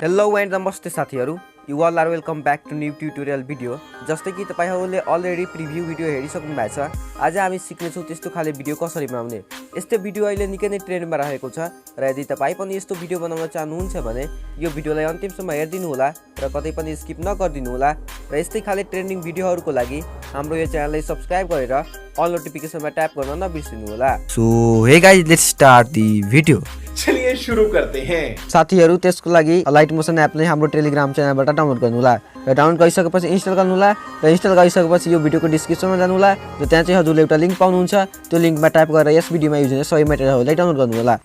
Hello and नमस्ते साथीहरु, you all are welcome back to new tutorial video. जस्तै कि तपाईहरुले अलरेडी प्रिभ्यू भिडियो हेरिसक्नु भएको छ। आज हामी सिक्ने छौं त्यस्तो खाले भिडियो कसरी बनाउने। यस्तो भिडियो अहिले निकै नै ट्रेन्डमा रहेको छ र यदि तपाई पनि यस्तो भिडियो बनाउन चाहनुहुन्छ भने यो भिडियोलाई अन्तिमसम्म हेर्दिनु होला र कतै पनि स्किप नगर्दिनु होला र यस्तै खाले ट्रेन्डिङ भिडियोहरुको लागि हाम्रो यो च्यानललाई सब्स्क्राइब गरेर अल नोटिफिकेसनमा ट्याप गर्न नबिर्सिनु होला। So hey guys, let's start the video. चलिए शुरू करते हैं। साथीहरु, त्यसको लागि Alightmotion एप नै हाम्रो टेलिग्राम च्यानलबाट डाउनलोड गर्नु होला र डाउनलोड गरिसकेपछि इन्स्टल गर्नु होला र इन्स्टल गरिसकेपछि यो भिडियोको डिस्क्रिप्सनमा जानु होला र त्यहाँ चाहिँ हजुरले एउटा लिंक पाउनुहुन्छ। त्यो लिंकमा ट्याप गरेर यस भिडियोमा युज हुने सबै मेटेरियलहरुलाई डाउनलोड गर्नु होला।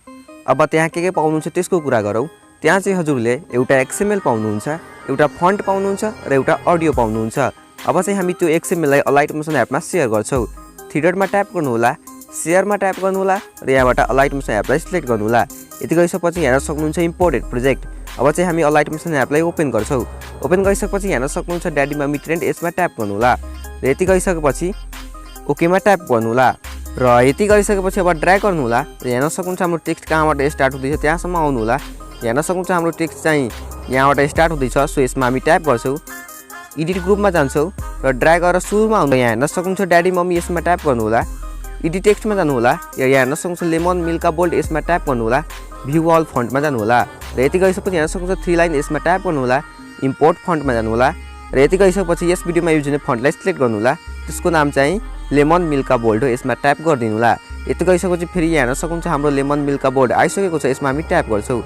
अब त्यहाँ के पाउनुहुन्छ त्यसको कुरा गरौँ। त्यहाँ चाहिँ हजुरले एउटा XML पाउनुहुन्छ, एउटा फन्ट पाउनुहुन्छ र एउटा अडियो पाउनुहुन्छ। अब चाहिँ हामी त्यो XML लाई Alightmotion एपमा शेयर गर्छौं। थ्री डटमा ट्याप गर्नु होला, शेयरमा ट्याप गर्नु होला र यहाँबाट Alightmotion एपलाई सिलेक्ट गर्नु होला। यति गरिसकेपछि हेर्न सक्नुहुन्छ इम्पोर्टेड प्रोजेक्ट। अब चाहिँ हामी Alightmotion एपलाई ओपन गर्छौं। ओपन गरिसकेपछि हेर्न सक्नुहुन्छ ड्याडी मम्मी ट्रेन्ड यसमा ट्याप गर्नु होला र यति गरिसकेपछि ओकेमा ट्याप गर्नु होला र यति गरिसकेपछि अब ड्र्याग गर्नु होला र हेर्न सक्नुहुन्छ हाम्रो टेक्स्ट कहाँबाट स्टार्ट हुँदैछ त्यहाँसम्म आउनु होला। हेर्न सक्नुहुन्छ हाम्रो टेक्स्ट चाहिँ यहाँबाट स्टार्ट हुँदैछ, सो यसमा हामी ट्याप गर्छौं। एडिट ग्रुपमा जान्छौं र ड्र्याग गरेर सुरुमा आउँदा यहाँ हेर्न सक्नुहुन्छ ड्याडी मम्मी यसमा ट्याप गर्नु होला। एडिट टेक्स्टमा जानु होला, यहाँ हेर्न सक्नुहुन्छ लेमन मिल्का बोल्ड यसमा ट्याप गर्नु होला। भ्यू अल फन्टमा जानु होला र यति गरिसकेपछि हेर्न सक्नुहुन्छ थ्री लाइन यसमा ट्याप गर्नु होला। इम्पोर्ट फन्टमा जानु होला र यति गरिसकेपछि यस भिडियोमा युज हुने फन्टलाई सिलेक्ट गर्नु होला। त्यसको नाम चाहिँ लेमन मिल्का बोल्ड हो, यसमा ट्याप गरिदिनु होला। यति गरिसकेपछि फेरि हेर्न सक्नुहुन्छ हाम्रो लेमन मिल्का बोल्ड आइसकेको छ, यसमा हामी ट्याप गर्छौं।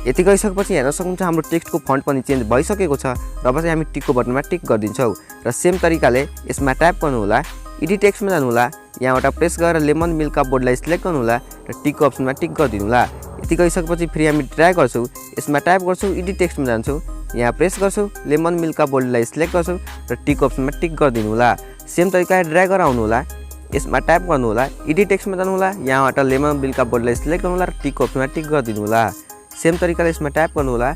यति गरिसकेपछि हेर्न सक्नुहुन्छ हाम्रो टेक्स्टको फन्ट पनि चेन्ज भइसकेको छ र अब चाहिँ हामी टिकको बटनमा टिक गरिदिन्छौं र सेम तरिकाले यसमा ट्याप गर्नु होला। एडिट टेक्स्टमा जानु होला, यहाँबाट प्रेस गरेर लेमन मिल्का बोल्डलाई सिलेक्ट गर्नु होला र टिकको अप्सनमा टिक गरिदिनु होला। यति गरिसकेपछि फेरि हामी ड्र्याग गर्छौं, यसमा ट्याप गर्छौं, एडिट टेक्स्टमा जान्छौं, यहाँ प्रेस गर्छौं, लेमन मिल्का बोल्डलाई सिलेक्ट गर्छौं र टिकको अप्सनमा टिक गरिदिनु होला। सेम तरिकाले ड्र्याग गरेर आउनु होला, यसमा ट्याप गर्नु होला, एडिट टेक्स्टमा जानु होला, यहाँबाट लेमन मिल्का बोल्डलाई सिलेक्ट गर्नु होला र टिकको अप्सनमा टिक गरिदिनु होला। सेम तरिकाले यसमा ट्याप गर्नु होला,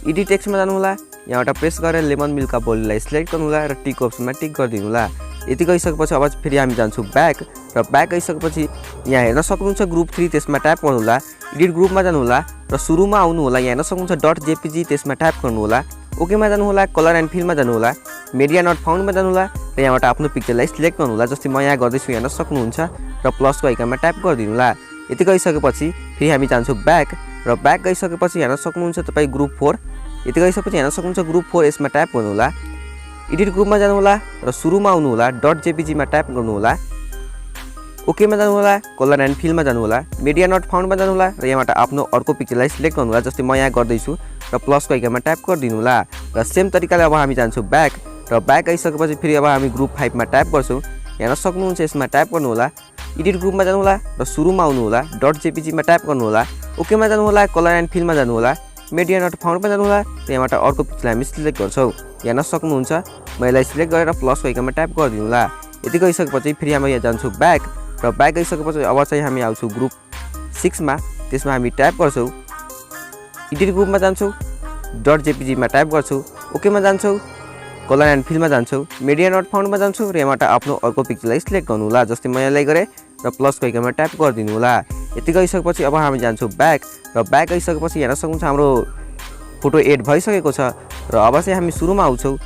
एडिट टेक्स्टमा जानु होला, यहाँबाट प्रेस गरेर लेमन मिल्का बोल्डलाई सिलेक्ट गर्नु होला र टिकको अप्सनमा टिक गरिदिनु होला। यति गरिसकेपछि अब फेरि हामी जान्छौं ब्याक र ब्याक गइसकेपछि यहाँ हेर्न सक्नुहुन्छ ग्रुप 3 त्यसमा ट्याप गर्नु होला। एडिट ग्रुपमा जानु होला र सुरुमा आउनु होला, यहाँ हेर्न सक्नुहुन्छ .jpg त्यसमा ट्याप गर्नु होला। ओकेमा जानु होला, कलर एन्ड फिलमा जानु होला, मिडिया नट फाउन्डमा जानु होला र यहाँबाट आफ्नो पिक्चरलाई सिलेक्ट गर्नु होला। जस्तै म यहाँ गर्दैछु हेर्न सक्नुहुन्छ र प्लसको आइकनमा ट्याप गरिदिनु होला। यति गरिसकेपछि फेरि हामी जान्छौं ब्याक र ब्याक गइसकेपछि हेर्न सक्नुहुन्छ तपाई ग्रुप 4। यति गरिसकेपछि हेर्न सक्नुहुन्छ ग्रुप 4 यसमा ट्याप गर्नु होला। एडिट ग्रुपमा जानु होला र सुरुमा आउनु होला, .jpg मा ट्याप गर्नु होला। ओकेमा जानु होला, कलर एन्ड फिलमा जानु होला, मिडिया नट फाउन्डमा जानु होला र यहाँबाट आफ्नो अर्को पिक्चरलाई सिलेक्ट गर्नु होला। जस्तै म यहाँ गर्दैछु र प्लसको आइकनमा ट्याप गरिदिनु होला र सेम तरिकाले अब हामी जान्छौं ब्याक र ब्याक गइसकेपछि फेरि अब हामी ग्रुप 5 मा ट्याप गर्छौं। हेर्न सक्नुहुन्छ यसमा ट्याप गर्नु होला, एडिट ग्रुपमा जानु होला र सुरुमा आउनु होला, .jpg मा ट्याप गर्नु होला, ओकेमा जानु होला, कलर एन्ड फिलमा जानु होला, मिडिया नट फाउन्डमा जानु होला र यहाँबाट अर्को पिक्चरलाई हामी सिलेक्ट गर्छौं। हेर्न सक्नुहुन्छ म यसलाई सिलेक्ट गरेर प्लसको आइकनमा ट्याप गरिदिनु होला। यति गरिसकेपछि फेरि हामी यहाँ जान्छौं ब्याक र ब्याक गइसकेपछि अब चाहिँ हामी आउँछौं ग्रुप 6 मा, त्यसमा हामी ट्याप गर्छौं। एडिट ग्रुपमा जान्छौं, .jpg मा ट्याप गर्छौं, ओकेमा जान्छौं, कलर एन्ड फिलमा जान्छौं, मिडिया नट फाउन्डमा जान्छौं र यहाँबाट आफ्नो अर्को पिक्चरलाई सिलेक्ट गर्नु होला। जस्तै म यसलाई गरे र प्लसको आइकनमा ट्याप गरिदिनु होला। यति गरिसकेपछि अब हामी जान्छौं ब्याक र ब्याक गइसकेपछि हेर्न सक्नुहुन्छ हाम्रो फोटो एड भइसकेको छ र अब चाहिँ हामी सुरुमा आउँछौं,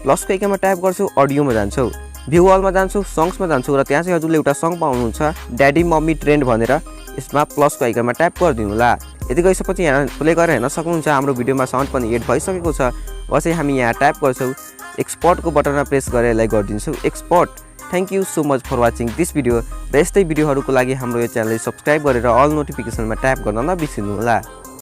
प्लसको आइकनमा ट्याप गर्छौं, अडियोमा जान्छौं, भ्यू अलमा जान्छौं, सङ्ग्समा जान्छौं र त्यहाँ चाहिँ हजुरले एउटा सङ्ग पाउनुहुन्छ ड्याडी मम्मी ट्रेन्ड भनेर, यसमा प्लसको आइकनमा ट्याप गरिदिनु होला। यति गरिसकेपछि यहाँ प्ले गरेर हेर्न सक्नुहुन्छ हाम्रो भिडियोमा साउन्ड पनि एड भइसकेको छ। अब चाहिँ हामी यहाँ ट्याप गर्छौं, एक्सपोर्टको बटनमा प्रेस गरेर यसलाई गरिदिन्छौं export. Thank you so much for watching this video र यस्तै भिडियोहरूको लागि हाम्रो यो च्यानललाई सब्स्क्राइब गरेर अल नोटिफिकेसनमा ट्याप गर्न नबिर्सिनु होला।